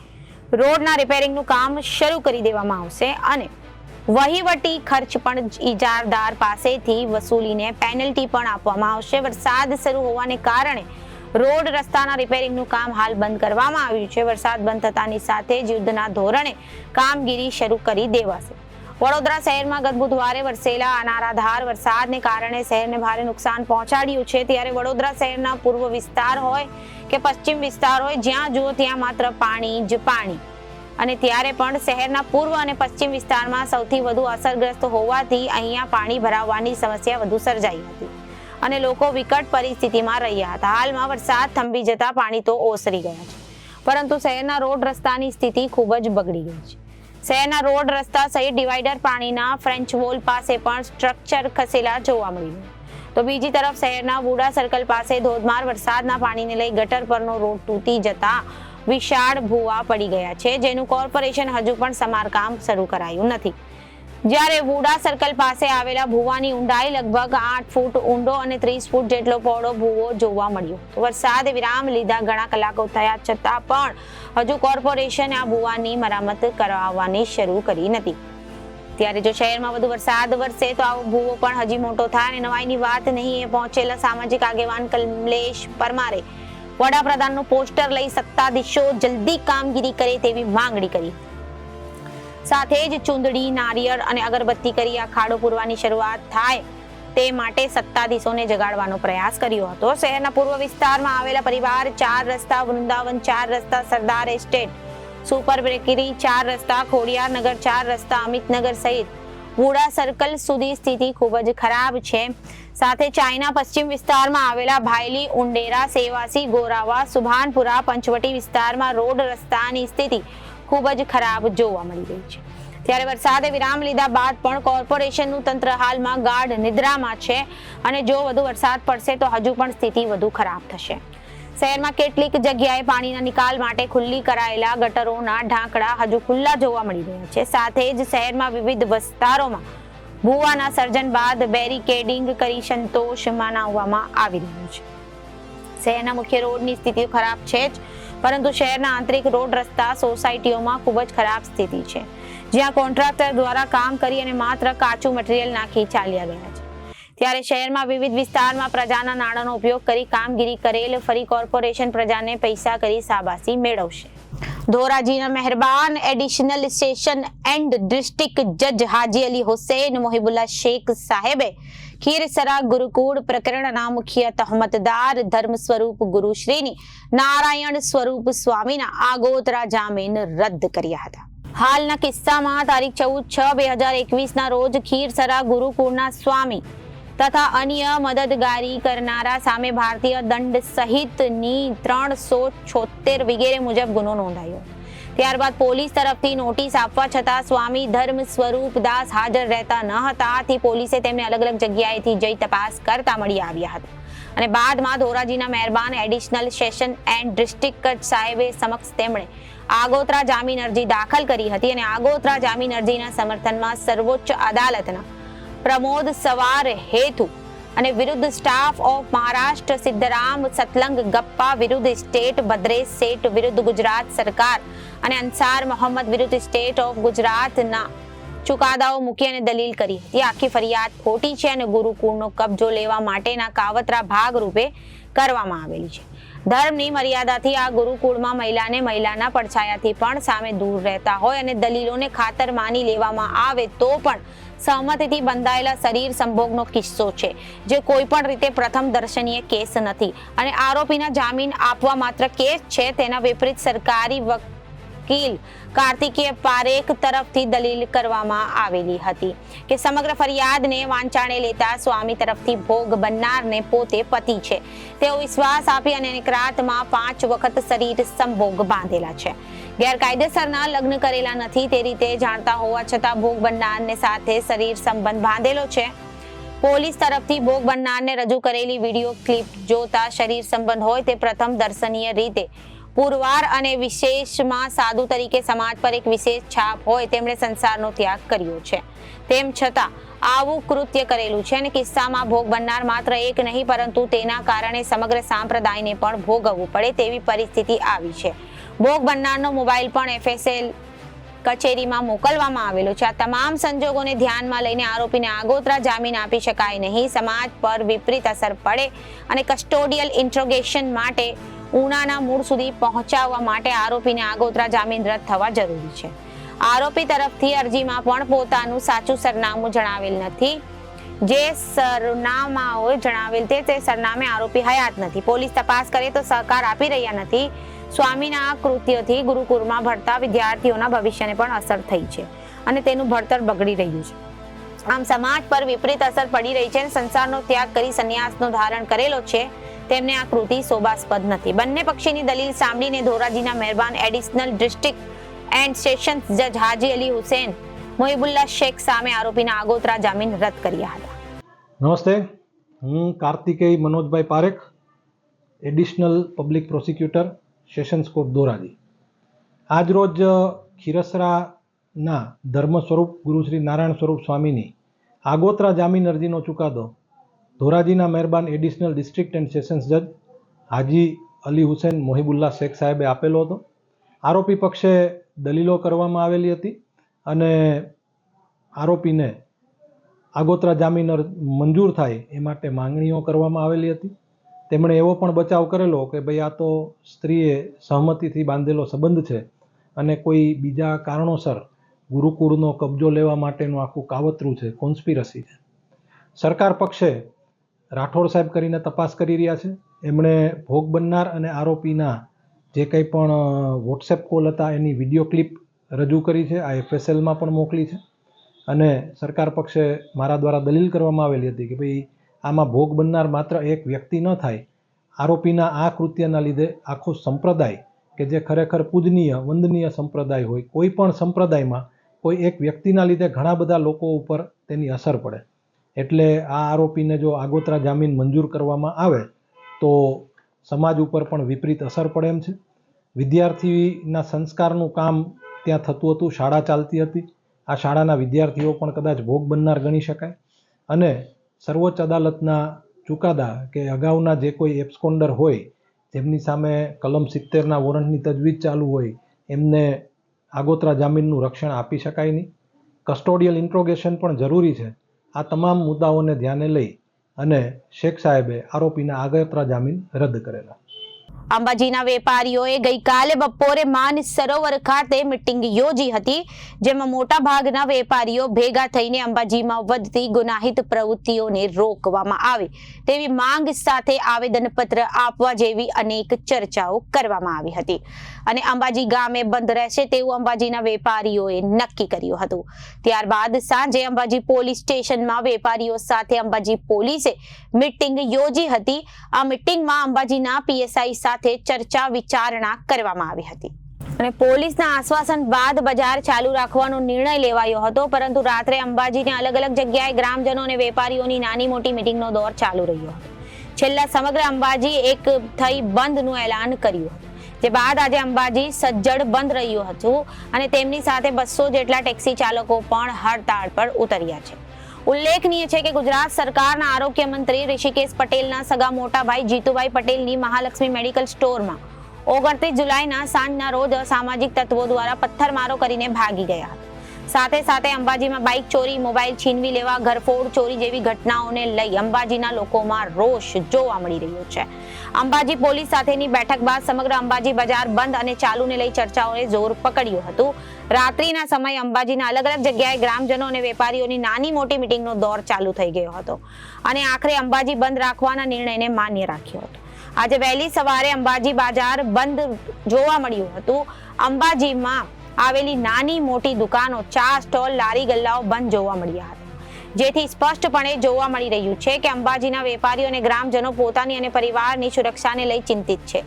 રોડના રિપેરિંગનું કામ શરૂ કરી દેવામાં આવશે અને વહીવટી ખર્ચ પણ ઇજારદાર પાસેથી વસૂલીને પેનલ્ટી પણ આપવામાં આવશે. વરસાદ શરૂ હોવાને કારણે રોડ રસ્તાના રિપેરિંગનું કામ હાલ બંધ કરવામાં આવ્યું છે. વરસાદ બંધ થતાની સાથે જ યુદ્ધના ધોરણે કામગીરી શરૂ કરી દેવાશે. વડોદરા શહેરમાં ગત બુધવારે વરસેલા અનારાધાર વરસાદને કારણે શહેરને ભારે નુકસાન પહોંચાડ્યું છે. ત્યારે વડોદરા શહેરના પૂર્વ વિસ્તાર હોય કે પશ્ચિમ વિસ્તાર હોય, જ્યાં જુઓ ત્યાં માત્ર પાણી જ પાણી. અને ત્યારે પણ શહેરના પૂર્વ અને પશ્ચિમ વિસ્તારમાં સૌથી વધુ અસરગ્રસ્ત હોવાથી અહીંયા પાણી ભરાવાની સમસ્યા વધુ સર્જાઈ હતી અને લોકો વિકટ પરિસ્થિતિમાં રહ્યા હતા. હાલમાં વરસાદ થંભી જતા પાણી તો ઓસરી ગયા છે, પરંતુ શહેરના રોડ રસ્તાની સ્થિતિ ખૂબ જ બગડી ગઈ છે. શહેરના રોડ રસ્તા સહિત ડિવાઈડર પાણીના ફ્રેન્ચ વોલ પાસે પણ સ્ટ્રક્ચર ખસેલા જોવા મળ્યું. તો બીજી તરફ શહેરના વુડા સર્કલ પાસે ધોધમાર વરસાદના પાણીને લઈ ગટર પરનો રોડ તૂટી જતા વિશાળ ભૂવા પડી ગયા છે, જેનું કોર્પોરેશન હજુ પણ સમારકામ શરૂ કરાયું નથી. જ્યારે વુડા સર્કલ પાસે આવેલા ભૂવાની ઊંડાઈ લગભગ 8 ફૂટ ઊંડો અને 30 ફૂટ જેટલો પહોળો ભૂવો જોવા મળ્યો. વરસાદે વિરામ લીધા ઘણા કલાકો થયા છતાં પણ હજુ કોર્પોરેશને આ ભૂવાની મરામત કરાવવાની શરૂ કરી નથી. ત્યારે જો શહેરમાં વધુ વરસાદ વરસે તો આવો ભૂવો પણ હજી મોટો થાય અને નવાઈની વાત નહીં. એ પહોંચેલા સામાજિક આગેવાન કમલેશ પરમારે વડાપ્રધાનનું પોસ્ટર લઈ સત્તાધીશો જલ્દી કામગીરી કરે તેવી માંગણી કરી. સાથે જ ચૂંદડી, નારિયેળ અને અગરબત્તી કરી આ ખાડો પૂરવાની શરૂઆત થાય તે માટે સત્તાધીશોને જગાડવાનો પ્રયાસ કર્યો હતો. શહેરના પૂર્વ વિસ્તારમાં આવેલા પરિવાર 4 રસ્તા, વૃંદાવન 4 રસ્તા, સરદાર એસ્ટેટ, સુપર બેકરી 4 રસ્તા, ખોડિયાર નગર 4 રસ્તા, અમિતનગર સહિત વુડા સર્કલ સુધી સ્થિતિ ખૂબ જ ખરાબ છે. સાથે ચાઇના પશ્ચિમ વિસ્તારમાં આવેલા ભાયલી, ઉંડેરા, સેવાસી, ગોરાવા, સુભાનપુરા, પંચવટી વિસ્તારમાં રોડ રસ્તાની સ્થિતિ ખૂબ જ ખરાબ જોવા મળી રહી છે. ત્યારે વરસાદે વિરામ લીધા બાદ પણ કોર્પોરેશનનું તંત્ર હાલમાં ગાઢ નિદ્રામાં છે અને જો વધુ વરસાદ પડશે તો હજુ પણ સ્થિતિ વધુ ખરાબ થશે. શહેરમાં કેટલીક જગ્યાએ પાણીના નિકાલ માટે ખુલ્લી કરાયેલા ગટરોના ઢાંકણા હજુ ખુલ્લા જોવા મળી રહ્યા છે. સાથે જ શહેરમાં વિવિધ વિસ્તારોમાં ભૂવાના સર્જન બાદ બેરિકેડિંગ કરી સંતોષ મનાવવામાં આવી રહ્યો છે. શહેરના મુખ્ય રોડની સ્થિતિ ખરાબ છે જ, પરંતુ શહેરના આંતરિક રોડ, રસ્તા, સોસાયટીઓમાં ખૂબ જ ખરાબ સ્થિતિ છે, જ્યાં કોન્ટ્રાક્ટર દ્વારા કામ કરી અને માત્ર કાચું મટીરીયલ નાખી ચાલ્યા ગયા છે. ત્યારે શહેરમાં વિવિધ વિસ્તારમાં પ્રજાના નાણાંનો ઉપયોગ કરી કામગીરી કરેલ ફરી કોર્પોરેશન પ્રજાને પૈસા કરી શાબાશી મેળવશે. ધોરાજીના મહેરબાન એડિશનલ સેશન એન્ડ ડિસ્ટ્રિક્ટ જજ હાજી અલી હુસૈન મોહિબુલ્લા શેખ સાહેબે ખીરસરા ગુરુકુળ પ્રકરણના મુખ્ય તહમતદાર ધર્મ સ્વરૂપ ગુરુશ્રીની નારાયણ સ્વરૂપ સ્વામીના આગોતરા જામીન રદ કર્યા હતા. હાલના કિસ્સામાં તારીખ 14/6/2021 રોજ ખીરસરા ગુરુકુળના સ્વામી તથા અન્ય મદદગારી કરનારા સામે ભારતીય દંડ સહિતની 376 વગેરે મુજબ ગુનો નોંધાયો. ત્યારબાદ પોલીસ તરફથી નોટિસ આપવા છતાં સ્વામી ધર્મ સ્વરૂપ દાસ હાજર રહેતા ન હતા. આથી પોલીસે તેમને અલગ અલગ જગ્યાએથી જઈ તપાસ કરતા મળી આવ્યા હતા અને બાદમાં ધોરાજીના મહેરબાન એડિશનલ સેશન એન્ડ ડિસ્ટ્રિક્ટ સાહેબે સમક્ષ તેમણે આગોતરા જામીન અરજી દાખલ કરી હતી અને આગોતરા જામીન અરજીના સમર્થનમાં સર્વોચ્ચ અદાલતના પ્રમોદ સવાર હેતુ અને વિરુદ્ધ સ્ટાફ ઓફ મહારાષ્ટ્ર, સિદ્ધરામ સતલંગ ગપ્પા વિરુદ્ધ સ્ટેટ, ભદ્રેશ શેઠ વિરુદ્ધ ગુજરાત સરકાર અને અંસાર મોહમ્મદ વિરુદ્ધ સ્ટેટ ઓફ ગુજરાતના ચુકાદાઓ મૂકી અને દલીલ કરી હતી. આખી ફરિયાદ ખોટી છે અને ગુરુકુળનો કબજો લેવા માટેના કાવતરા ભાગ રૂપે કરવામાં આવેલી છે. ધર્મની મર્યાદાથી આ ગુરુકુળમાં મહિલાના પડછાયાથી પણ સામે દૂર રહેતા હોય અને દલીલોને ખાતર માની લેવામાં આવે તો પણ સહમતિથી બંધાયેલા શરીર સંભોગનો કિસ્સો છે, જે કોઈ પણ રીતે પ્રથમ દર્શનીય કેસ નથી અને આરોપીના જામીન આપવા માત્ર કેસ છે. તેના વિપરીત સરકારી વકીલ કાર્તિકેય પારેખ તરફથી દલીલ કરવામાં આવેલી હતી કે સમગ્ર ફરિયાદને વાંચાણે લેતા સ્વામી તરફથી ભોગ બનનારને પોતે પતિ છે તેવો વિશ્વાસ આપી અને એક રાતમાં 5 વખત શરીર સંભોગ બાંધેલા છે. ગેરકાયદેસરના લગ્ન કરેલા નથી તે રીતે જાણતા હોવા છતાં ભોગ બનનારને સાથે શરીર સંબંધ બાંધેલો છે. પોલીસ તરફથી ભોગ બનનારને રજૂ કરેલી વિડીયો ક્લિપ જોતા શરીર સંબંધ હોય તે પ્રથમ દર્શનીય રીતે પુરવાર અને વિશેષમાં સાધુ તરીકે સમાજ પર એક વિશેષ છાપ હોય તેમણે સંસારનો ત્યાગ કર્યો છે. તેમ છતાં આવું કૃત્ય કરેલું છે અને કિસ્સામાં ભોગ બનનાર માત્ર એક નહીં પરંતુ તેના કારણે સમગ્ર સંપ્રદાયને પણ ભોગવવું પડે તેવી પરિસ્થિતિ આવી છે. ભોગ બનનારનો મોબાઈલ પણ FSL કચેરીમાં મોકલવામાં આવેલો છે. આ તમામ સંજોગોને ધ્યાનમાં લઈને આરોપીને આગોતરા જામીન આપી શકાય નહીં. સમાજ પર વિપરીત અસર પડે અને કસ્ટોડિયલ ઇન્ટ્રોગેશન માટે ઉનાના મૂળ સુધી પહોંચાડવા માટે આરોપીને આગોતરા જામીન રદ થવા જરૂરી છે. આરોપી તરફથી અરજીમાં પણ પોતાનું સાચું સરનામું જણાવેલ નથી. જે સરનામાઓ જણાવેલ તે સરનામે આરોપી હયાત નથી. પોલીસ તપાસ કરે તો સહકાર આપી રહ્યા નથી. સ્વામીના આ કૃત્યથી ગુરુકુળમાં ભણતા વિદ્યાર્થીઓના ભવિષ્યને પણ અસર થઈ છે અને તેનું ભણતર બગડી રહ્યું છે. આમ સમાજ પર વિપરીત અસર પડી રહી છે અને સંસારનો ત્યાગ કરી સંન્યાસનો ધારણ કરેલો છે તેમને આ કૃતિ શોભાસ્પદ નથી. બંને પક્ષીની દલીલ સાંભળીને ધોરાજીના મહેરબાન એડિશનલ ડિસ્ટ્રિક્ટ એન્ડ સેશન્સ જજ હાજી અલી હુસૈન મોહિબુલ્લા શેખ સામે આરોપીના આગોતરા જામીન રદ કર્યા હતા. નમસ્તે, હું Kartikeya Manojbhai Parekh, additional public prosecutor, sessions court Dhoraji. આજરોજ ખીરસરાના ધર્મ સ્વરૂપ ગુરુ શ્રી નારાયણ સ્વરૂપ સ્વામીની આગોતરા જામીન અરજીનો ચુકાદો ધોરાજીના મહેરબાન એડિશનલ ડિસ્ટ્રિક્ટ એન્ડ સેશન્સ જજ હાજી અલી હુસૈન મોહિબુલ્લા શેખ સાહેબે આપેલો હતો. આરોપી પક્ષે દલીલો કરવામાં આવેલી હતી અને આરોપીને આગોતરા જામીન મંજૂર થાય એ માટે માંગણીઓ કરવામાં આવેલી હતી. તેમણે એવો પણ બચાવ કરેલો કે ભાઈ આ તો સ્ત્રીએ સહમતિથી બાંધેલો સંબંધ છે અને કોઈ બીજા કારણોસર ગુરુકુળનો કબજો લેવા માટેનું આખું કાવતરું છે, કોન્સ્પિરસી છે. સરકાર પક્ષે રાઠોડ સાહેબ કરીને તપાસ કરી રહ્યા છે. એમણે ભોગ બનનાર અને આરોપીના જે કંઈ પણ વોટ્સએપ કોલ હતા એની વિડીયો ક્લિપ રજૂ કરી છે. આ FSLમાં પણ મોકલી છે. અને સરકાર પક્ષે મારા દ્વારા દલીલ કરવામાં આવેલી હતી કે ભાઈ આમાં ભોગ બનનાર માત્ર એક વ્યક્તિ ન થાય, આરોપીના આ કૃત્યના લીધે આખો સંપ્રદાય કે જે ખરેખર પૂજનીય વંદનીય સંપ્રદાય હોય, કોઈ પણ સંપ્રદાયમાં કોઈ એક વ્યક્તિના લીધે ઘણા બધા લોકો ઉપર તેની અસર પડે. એટલે આ આરોપીને જો આગોતરા જામીન મંજૂર કરવામાં આવે તો સમાજ ઉપર પણ વિપરીત અસર પડે એમ છે. વિદ્યાર્થીના સંસ્કારનું કામ ત્યાં થતું હતું, શાળા ચાલતી હતી. આ શાળાના વિદ્યાર્થીઓ પણ કદાચ ભોગ બનનાર ગણી શકાય. અને સર્વોચ્ચ અદાલતના ચુકાદા કે અગાઉના જે કોઈ એબ્સકોન્ડર હોય, જેમની સામે કલમ 70ના વોરંટની તજવીજ ચાલુ હોય, એમને આગોતરા જામીનનું રક્ષણ આપી શકાય નહીં. કસ્ટોડિયલ ઇન્ટ્રોગેશન પણ જરૂરી છે. આ તમામ મુદ્દાઓને ધ્યાને લઈ અને શેખ સાહેબે આરોપીના આગોતરા જામીન રદ કરેલા. અંબાજીના વેપારીઓએ ગઈકાલે બપોરે માન સરોવર ખાતે મીટિંગ યોજી હતી, જેમાં મોટા ભાગના વેપારીઓ ભેગા થઈને અંબાજીમાં વધતી ગુનાહિત પ્રવૃત્તિઓને રોકવામાં આવે તેવી માંગ સાથે આવેદનપત્ર આપવા જેવી અનેક ચર્ચાઓ કરવામાં આવી હતી. અને અંબાજી ગામે બંધ રહેશે તેવું અંબાજીના વેપારીઓએ નક્કી કર્યું હતું. ત્યારબાદ સાંજે અંબાજી પોલીસ સ્ટેશનમાં વેપારીઓ સાથે અંબાજી પોલીસે મીટિંગ યોજી હતી. આ મીટિંગમાં અંબાજીના PSI સાથે ચર્ચા વિચારણા કરવામાં આવી હતી. અને પોલીસના આશ્વાસન બાદ બજાર ચાલુ રાખવાનો નિર્ણય લેવાયો હતો, પરંતુ રાત્રે અંબાજીની અલગ અલગ જગ્યાએ ગ્રામજનો અને વેપારીઓની નાની મોટી મીટિંગનો દોર ચાલુ રહ્યો હતો. છેલ્લા સમગ્ર અંબાજી એક થઈ બંધનું એલાન કર્યું હતું, જે બાદ આજે અંબાજી સજ્જડ બંધ રહ્યું હતું અને તેમની સાથે 200 જેટલા ટેક્સી ચાલકો પણ હડતાળ પર ઉતર્યા છે. ઉલ્લેખનીય છે કે ગુજરાત સરકારના આરોગ્ય મંત્રી ઋષિકેશ પટેલના સગા મોટા ભાઈ જીતુભાઈ પટેલની મહાલક્ષ્મી મેડિકલ સ્ટોરમાં 29 જુલાઈના સાંજના રોજ અસામાજિક તત્વો દ્વારા પથ્થરમારો કરીને ભાગી ગયા હતા. સાથે સાથે અંબાજીમાં બાઇક ચોરી, મોબાઈલ છીનવી લેવા, ઘરફોડ ચોરી જેવી ઘટનાઓને લઈ અંબાજીના લોકોમાં રોષ જોવા મળી રહ્યો છે. અંબાજી પોલીસ સાથેની બેઠક બાદ સમગ્ર અંબાજી બજાર બંધ અને ચાલુને લઈ ચર્ચાઓએ જોર પકડ્યું હતું. રાત્રિના સમયે અંબાજીના અલગ અલગ જગ્યાએ ગ્રામજનો અને વેપારીઓની નાની મોટી મીટિંગનો દોર ચાલુ થઈ ગયો હતો અને આખરે અંબાજી બંધ રાખવાના નિર્ણયને માન્ય રાખ્યો હતો. આજે વહેલી સવારે અંબાજી બજાર બંધ જોવા મળ્યું હતું. અંબાજીમાં આવેલી નાની મોટી દુકાનો, ચા સ્ટોલ, લારી ગલ્લાઓ બંધ જોવા મળ્યા હતા, જેથી સ્પષ્ટપણે જોવા મળી રહ્યું છે કે અંબાજીના વેપારીઓ અને ગ્રામજનો પોતાની અને પરિવારની સુરક્ષાને લઈ ચિંતિત છે.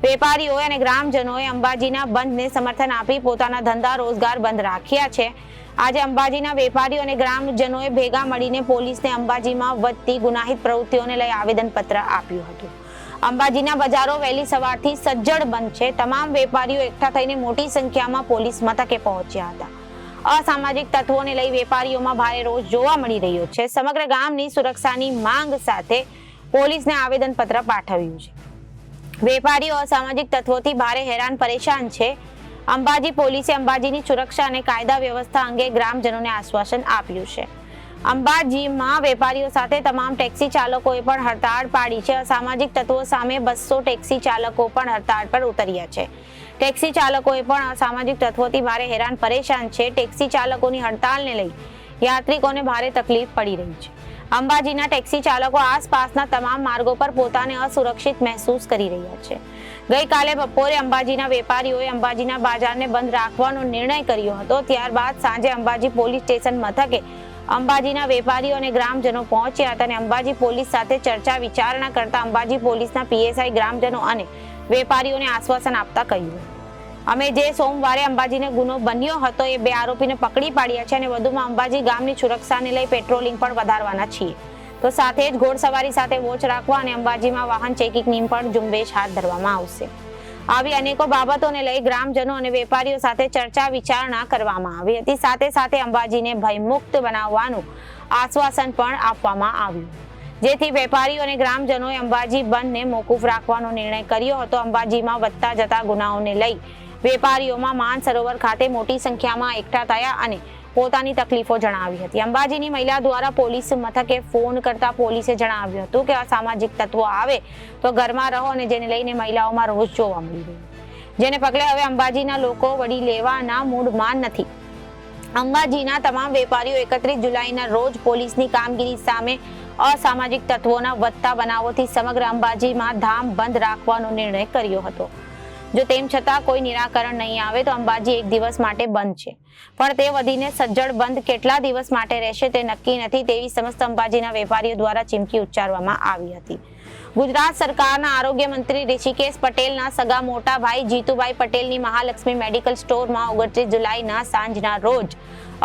વેપારીઓ અને ગ્રામજનોએ અંબાજીના બંધને સમર્થન આપી પોતાના ધંધા રોજગાર બંધ રાખ્યા છે. આજે અંબાજીના વેપારીઓ અને ગ્રામજનોએ ભેગા મળીને પોલીસને અંબાજીમાં વધતી ગુનાહિત પ્રવૃત્તિઓને લઈ આવેદનપત્ર આપ્યું હતું. અંબાજીના બજારો વહેલી સવારથી સજ્જડ બંધ છે. તમામ વેપારીઓ એકઠા થઈને મોટી સંખ્યામાં પોલીસ મથકે પહોંચ્યા હતા. અસામાજિક તત્વોને લઈ વેપારીઓમાં ભારે રોષ જોવા મળી રહ્યો છે. સમગ્ર ગામની સુરક્ષાની માંગ સાથે પોલીસને આવેદનપત્ર પાઠવ્યું છે. વેપારીઓ અસામાજિક તત્વોથી ભારે હેરાન પરેશાન છે. અંબાજી પોલીસે અંબાજીની સુરક્ષા અને કાયદા વ્યવસ્થા અંગે ગ્રામજનોને આશ્વાસન આપ્યું છે. અંબાજીમાં વેપારીઓ સાથે તમામ ટેક્સી ચાલકોએ પણ હડતાળ પાડી છે. અસામાજિક તત્વો સામે 200 ટેક્સી ચાલકો પણ હડતાળ પર ઉતર્યા છે. ટેક્સી ચાલકોએ પણ અસામાજિક તત્વોથી ભારે હેરાન પરેશાન છે. ટેક્સી ચાલકોની હડતાળને લઈ યાત્રિકોને ભારે તકલીફ પડી રહી છે. અંબાજીના ટેક્સી ચાલકો આસપાસના તમામ માર્ગો પર પોતાને અસુરક્ષિત મહેસૂસ કરી રહ્યા છે. ગઈકાલે બપોરે અંબાજીના વેપારીઓએ અંબાજીના બજારને બંધ રાખવાનો નિર્ણય કર્યો હતો. ત્યારબાદ સાંજે અંબાજી પોલીસ સ્ટેશન મથકે અંબાજીના વેપારીઓ અને ગ્રામજનો પહોંચ્યા હતા અને અંબાજી પોલીસ સાથે ચર્ચા વિચારણા કરતા અંબાજી પોલીસના PSI ગ્રામજનો અને વેપારીઓને આશ્વાસન આપતા કહ્યું, અમે જે સોમવારે અંબાજીને ગુનો બન્યો હતો એ 2 આરોપીને પકડી પાડ્યા છે અને વધુમાં અંબાજી ગામની સુરક્ષાને લઈ પેટ્રોલિંગ પણ વધારવાના છીએ. તો સાથે જ ઘોડસવારી સાથે વોચ રાખવા અને અંબાજીમાં વાહન ચેકિંગની પણ ઝુંબેશ હાથ ધરવામાં આવશે. આવી અનેકો બાબતોને લઈ ગ્રામજનો અને વેપારીઓ સાથે ચર્ચા વિચારણા કરવામાં આવી હતી. સાથે સાથે અંબાજીને ભયમુક્ત બનાવવાનું આશ્વાસન પણ આપવામાં આવ્યું, જેથી વેપારીઓ અને ગ્રામજનોએ અંબાજી બંધને મોકૂફ રાખવાનો નિર્ણય કર્યો હતો. અંબાજીમાં વધતા જતા ગુનાઓને લઈ વેપારીઓમાં માન સરોવર ખાતે મોટી સંખ્યામાં એકઠા થયા અને પોતાની તકલીફો જણાવી હતી. અંબાજીની મહિલા દ્વારા પોલીસ મથકે ફોન કરતા પોલીસે જણાવ્યું હતું કે અસામાજિક તત્વો આવે તો ઘરમાં રહો, અને જેને લઈને મહિલાઓમાં રોષ જોવા મળી રહ્યો, જેને પગલે હવે અંબાજીના લોકો વડી લેવાના મૂડમાં નથી. અંબાજીના તમામ વેપારીઓ 31 જુલાઈના રોજ પોલીસની કામગીરી સામે અસામાજિક તત્વોના વધતા બનાવોથી સમગ્ર અંબાજીમાં ધામ બંધ રાખવાનો નિર્ણય કર્યો હતો. જો તેમ છતાં કોઈ નિરાકરણ નહીં આવે તો અંબાજી એક દિવસ માટે બંધ છે, પણ તે વધીને સજ્જડ બંધ કેટલા દિવસ માટે રહેશે તે નક્કી નથી તેવી સમસ્ત અંબાજીના વેપારીઓ દ્વારા ચીમકી ઉચ્ચારવામાં આવી હતી. ગુજરાત સરકારના આરોગ્ય મંત્રી ઋષિકેશ પટેલના સગા મોટા ભાઈ જીતુભાઈ પટેલની મહાલક્ષ્મી મેડિકલ સ્ટોરમાં 29 જુલાઈના સાંજના રોજ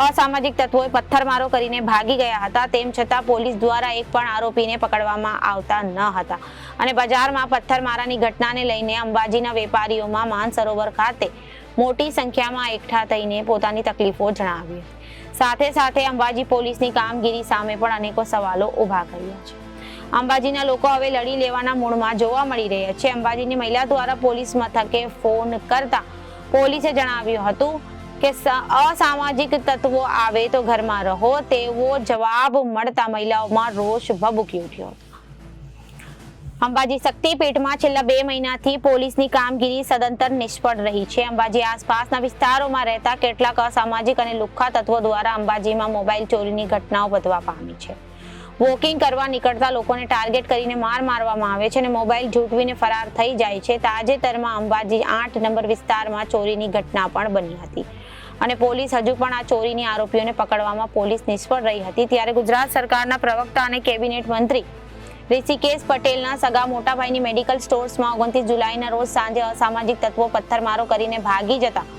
અસામાજિક તત્વોએ પથ્થરમારો કરીને ભાગી ગયા હતા. તેમ છતાં પોલીસ દ્વારા એક પણ આરોપીને પકડવામાં આવતા ન હતા અને બજારમાં પથ્થરમારાની ઘટનાને લઈને અંબાજીના વેપારીઓમાં માનસરોવર ખાતે મોટી સંખ્યામાં એકઠા થઈને પોતાની તકલીફો જણાવી. સાથે સાથે અંબાજી પોલીસની કામગીરી સામે પણ અનેકો સવાલો ઊભા કર્યા છે. અંબાજીના લોકો હવે લડી લેવાના મૂડમાં જોવા મળી રહ્યા છે. અંબાજીની મહિલા દ્વારા પોલીસ મથકે ફોન કરતા પોલીસે જણાવ્યું હતું કે અસામાજિક તત્વો આવે તો ઘરમાં રહો તેવો જવાબ મળતા મહિલાઓમાં રોષ ભભૂકી ઉઠ્યો. અંબાજી શક્તિપીઠમાં છેલ્લા 2 મહિનાથી પોલીસની કામગીરી સદંતર નિષ્ફળ રહી છે. અંબાજી આસપાસના વિસ્તારોમાં રહેતા કેટલાક અસામાજિક અને લુખ્ખા તત્વો દ્વારા અંબાજીમાં મોબાઈલ ચોરીની ઘટનાઓ વધવા પામી છે. વોકિંગ કરવા નીકળતા લોકોને ટાર્ગેટ કરીને માર મારવામાં આવે છે અને મોબાઈલ ઝૂંટવીને ફરાર થઈ જાય છે. તાજેતરમાં અંબાજી 8 નંબર વિસ્તારમાં ચોરીની ઘટના પણ બની હતી અને પોલીસ હજુ પણ આ ચોરીની આરોપીઓને પકડવામાં પોલીસ નિષ્ફળ રહી હતી. ત્યારે ગુજરાત સરકારના પ્રવક્તા અને કેબિનેટ મંત્રી ઋષિકેશ પટેલના સગા મોટાભાઈની મેડિકલ સ્ટોર્સમાં 29 જુલાઈના રોજ સાંજે અસામાજિક તત્વો પથ્થરમારો કરીને ભાગી જતા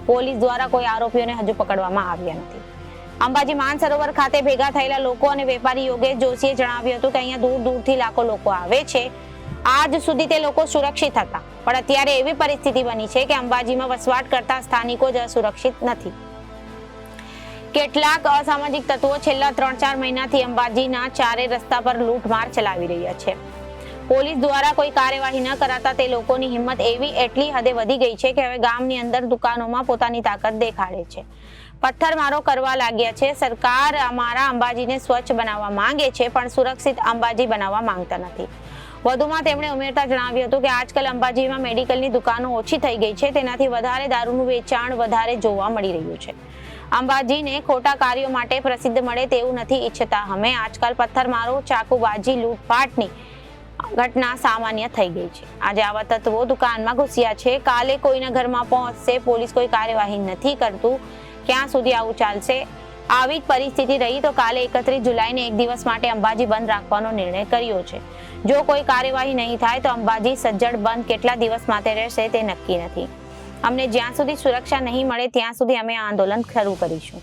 પોલીસ દ્વારા કોઈ આરોપીઓને હજુ પકડવામાં આવ્યા નથી. અંબાજી માનસરોવર ખાતે ભેગા થયેલા લોકો અને વેપારી યોગેશ જોશીએ જણાવ્યું હતું કે અહીંયા દૂર દૂરથી લાખો લોકો આવે છે. આજ સુધી તે લોકો સુરક્ષિત હતા, પણ અત્યારે એવી પરિસ્થિતિ બની છે કે અંબાજીમાં વસવાટ કરતા સ્થાનિકો જ સુરક્ષિત નથી. કેટલાક અસામાજિક તત્વો છેલ્લા 3-4 મહિનાથી અંબાજીના ચારે રસ્તા પર લૂંટમાર ચલાવી રહ્યા છે. પોલીસ દ્વારા કોઈ કાર્યવાહી ન કરાતા તે લોકોની હિંમત એટલી હદે વધી ગઈ છે કે હવે ગામની અંદર દુકાનોમાં પોતાની તાકાત દેખાડે છે. પથ્થરમારો કરવા લાગ્યા છે. સરકાર અમારા અંબાજીને સ્વચ્છ બનાવવા માંગે છે, પણ સુરક્ષિત અંબાજી બનાવવા માંગતા નથી. વધુમાં તેમણે ઉમેરતા જણાવ્યું હતું કે આજકાલ અંબાજીમાં મેડિકલની દુકાનો ઓછી થઈ ગઈ છે, તેનાથી વધારે દારૂનું વેચાણ વધારે જોવા મળી રહ્યું છે. અંબાજીને ખોટા કાર્યો માટે પ્રસિદ્ધ મળે તેવું નથી ઈચ્છતા અમે. આજકાલ પથ્થરમારો, ચાકુબાજી, લૂંટફાટની ઘટના સામાન્ય થઈ ગઈ છે. આજે આવા તત્વો દુકાનમાં ઘૂસ્યા છે, કાલે કોઈના ઘરમાં પહોંચશે. પોલીસ કોઈ કાર્યવાહી નથી કરતું. ક્યાં સુધી આવું ચાલશે? આવી જ પરિસ્થિતિ રહી તો કાલે 31 જુલાઈને એક દિવસ માટે અંબાજી બંધ રાખવાનો નિર્ણય કર્યો છે. જો કોઈ કાર્યવાહી નહીં થાય તો અંબાજી સજ્જડ બંધ કેટલા દિવસ માટે રહેશે તે નક્કી નથી. અમને જ્યાં સુધી સુરક્ષા નહીં મળે ત્યાં સુધી અમે આંદોલન શરૂ કરીશું.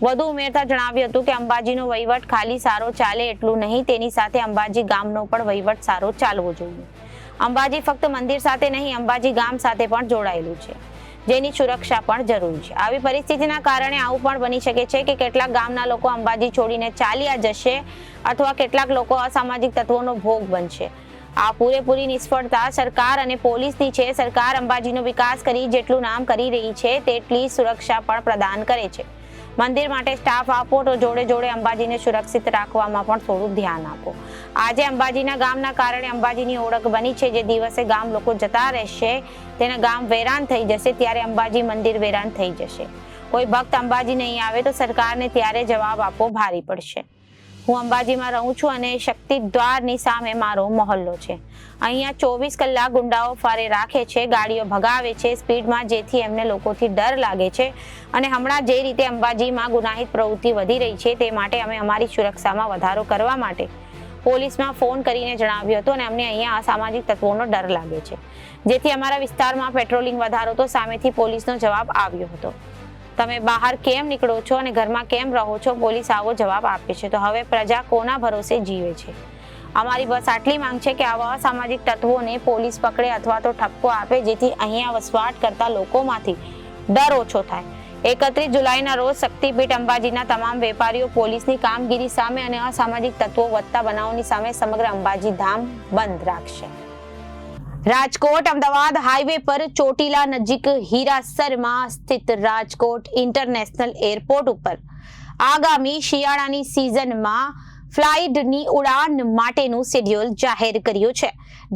વધુ ઉમેરતા જણાવ્યું હતું કે અંબાજીનો વહીવટ ખાલી સારો ચાલે એટલું નહીં, તેની સાથે અંબાજી ગામનો પણ વહીવટ સારો ચાલવો જોઈએ. અંબાજી ફક્ત મંદિર સાથે નહીં, અંબાજી ગામ સાથે પણ જોડાયેલું છે, જેની સુરક્ષા પણ જરૂરી છે. આવી પરિસ્થિતિના કારણે આવું પણ બની શકે છે કે કેટલાક ગામના લોકો અંબાજી છોડીને ચાલ્યા જશે અથવા કેટલાક લોકો અસામાજિક તત્વોનો ભોગ બનશે. આ પૂરેપૂરી નિષ્ફળતા સરકાર અને પોલીસની છે. સરકાર અંબાજીનો વિકાસ કરી જેટલું નામ કરી રહી છે તેટલી સુરક્ષા પણ પ્રદાન કરે છે. મંદિર માટે સ્ટાફ આપો તો જોડે જોડે અંબાજીને સુરક્ષિત રાખવામાં પણ થોડું ધ્યાન આપો. આજે અંબાજીના ગામના કારણે અંબાજીની ઓળખ બની છે. જે દિવસે ગામ લોકો જતા રહેશે તેના ગામ વેરાન થઈ જશે, ત્યારે અંબાજી મંદિર વેરાન થઈ જશે. કોઈ ભક્ત અંબાજી નહીં આવે તો સરકારને ત્યારે જવાબ આપવો ભારી પડશે. હું અંબાજીમાં રહું છું અને શક્તિ દ્વારની સામે મારો મહોલ્લો છે. અહીંયા 24 કલાક ગુંડાઓ ફારે રાખે છે, ગાડીઓ ભગાવે છે સ્પીડમાં, જેથી એમને લોકોથી ડર લાગે છે. અને હમણાં જે રીતે અંબાજીમાં ગુનાહિત પ્રવૃત્તિ વધી રહી છે તે માટે અમે અમારી સુરક્ષામાં વધારો કરવા માટે પોલીસમાં ફોન કરીને જણાવ્યું હતું અને અમને અહીંયા અસામાજિક તત્વોનો ડર લાગે છે, જેથી અમારા વિસ્તારમાં પેટ્રોલિંગ વધારો તો સામેથી પોલીસનો જવાબ આવ્યો હતો. તમે બહાર કેમ નીકળો છો અને ઘરમાં કેમ રહો છો? પોલીસ આવો જવાબ આપે છે. તો હવે પ્રજા કોના ભરોસે જીવે છે? અમારી બસ આટલી માંગ છે કે આવા અસામાજિક તત્વોને પોલીસ પકડે અથવા તો ઠપકો આપે, જેથી અહીંયા વસવાટ કરતા લોકોમાંથી ડર ઓછો થાય. 31 જુલાઈના રોજ શક્તિપીઠ અંબાજીના તમામ વેપારીઓ પોલીસની કામગીરી સામે અને અસામાજિક તત્વો વધતા બનાવની સામે સમગ્ર અંબાજી ધામ બંધ રાખશે. રાજકોટ અમદાવાદ હાઈવે પર ચોટીલા નજીક હીરાસરમાં સ્થિત રાજકોટ ઇન્ટરનેશનલ એરપોર્ટ ઉપર આગામી શિયાળાની સિઝનમાં ફ્લાઇટની ઉડાન માટેનું શેડ્યુલ જાહેર કર્યું છે,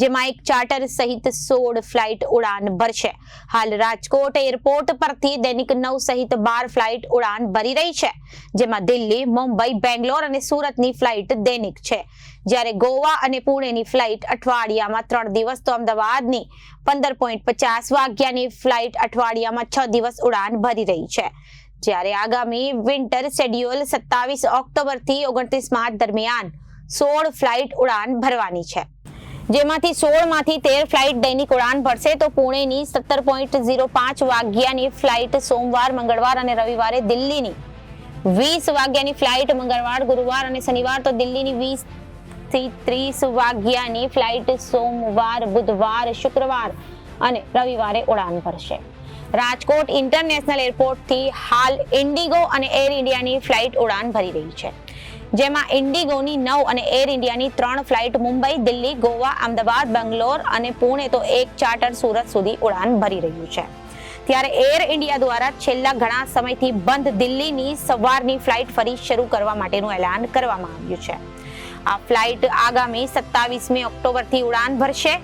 જેમાં એક ચાર્ટર સહિત 16 ફ્લાઇટ ઉડાન ભરશે. હાલ રાજકોટ એરપોર્ટ પરથી દૈનિક 9 સહિત 12 ફ્લાઇટ ઉડાન ભરી રહી છે, જેમાં દિલ્હી, મુંબઈ, બેંગ્લોર અને સુરતની ફ્લાઇટ દૈનિક છે, જ્યારે ગોવા અને પુણેની ફ્લાઇટ અઠવાડિયામાં 3 દિવસ તો અમદાવાદની 15:50 વાગ્યાની ફ્લાઇટ અઠવાડિયામાં 6 દિવસ ઉડાન ભરી રહી છે. જ્યારે આગામી વિન્ટર શેડ્યુલ 27 ઓક્ટોબરથી 29 માર્ચ દરમિયાન 16 ફ્લાઇટ ઉડાન ભરવાની છે, જેમાંથી 16માંથી 13 ફ્લાઇટ દૈનિક ઉડાન ભરશે. તો પુણેની 17:05 વાગ્યાની ફ્લાઇટ સોમવાર, મંગળવાર અને રવિવારે, દિલ્હીની 20 વાગ્યાની ફ્લાઇટ મંગળવાર, ગુરુવાર અને શનિવાર, તો દિલ્હીની 20 થી 30 વાગ્યાની ફ્લાઇટ સોમવાર, બુધવાર, શુક્રવાર અને રવિવારે ઉડાન ભરશે. રાજકોટ ઇન્ટરનેશનલ એરપોર્ટથી હાલ ઇન્ડિગો અને એર ઇન્ડિયાની ફ્લાઇટ ઉડાન ભરી રહી છે, જેમાં ઇન્ડિગોની 9 અને એર ઇન્ડિયાની 3 ફ્લાઇટ મુંબઈ, દિલ્હી, ગોવા, અમદાવાદ, બેંગ્લોર અને પુણે, તો એક ચાર્ટર સુરત સુધી ઉડાન ભરી રહ્યું છે. ત્યારે એર ઇન્ડિયા દ્વારા છેલ્લા ઘણા સમયથી બંધ દિલ્હીની સવારની ફ્લાઇટ ફરી શરૂ કરવા માટેનું એલાન કરવામાં આવ્યું છે. આ ફ્લાઇટ આગામી 27મી ઓક્ટોબરથી ઉડાન ભરશે.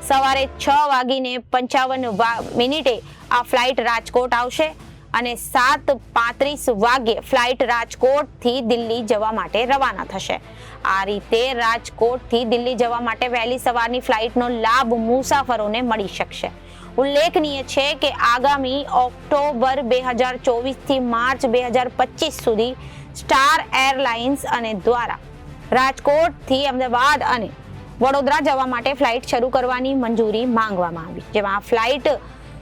સવારે 6:55 આ ફ્લાઇટ રાજકોટ આવશે અને 7:35 વાગ્યે ફ્લાઇટ રાજકોટથી દિલ્હી જવા માટે રવાના થશે. આ રીતે રાજકોટથી દિલ્હી જવા માટે વહેલી સવારની ફ્લાઇટનો લાભ મુસાફરોને મળી શકશે. ઉલ્લેખનીય છે કે આગામી ઓક્ટોબર 2024 થી માર્ચ 2025 સુધી સ્ટાર એરલાઇન્સ અને દ્વારા રાજકોટથી અમદાવાદ અને વડોદરા જવા માટે ફ્લાઇટ શરૂ કરવાની મંજૂરી માંગવામાં આવી, જેમાં આ ફ્લાઇટ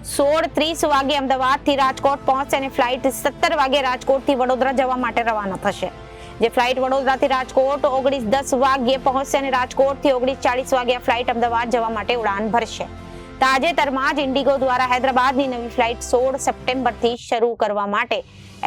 16:30 વાગે અમદાવાદથી રાજકોટ પહોંચશે અને ફ્લાઇટ 17 વાગે રાજકોટથી વડોદરા જવા માટે રવાના થશે. જે ફ્લાઇટ વડોદરાથી રાજકોટ 19:10 વાગ્યે પહોંચશે અને રાજકોટથી 19:40 વાગે આ ફ્લાઇટ અમદાવાદ જવા માટે ઉડાન ભરશે. તાજેતરમાં જ ઇન્ડિગો દ્વારા હૈદરાબાદની નવી ફ્લાઇટ 16 સપ્ટેમ્બરથી શરૂ કરવા માટે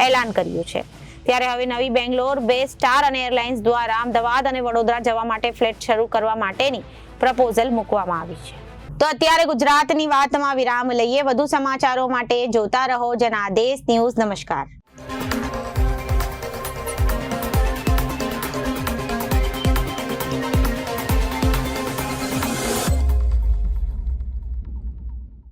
એલાન કર્યું છે. ત્યારે હવે નવી બેંગ્લોર બેઝ સ્ટાર અને એરલાઇન્સ દ્વારા અમદાવાદ અને વડોદરા જવા માટે ફ્લાઇટ શરૂ કરવા માટેની પ્રપોઝલ મૂકવામાં આવી છે. તો અત્યારે ગુજરાતની વાતમાં વિરામ લઈએ. વધુ સમાચારો માટે જોતા રહો જનાદેશ ન્યૂઝ. નમસ્કાર.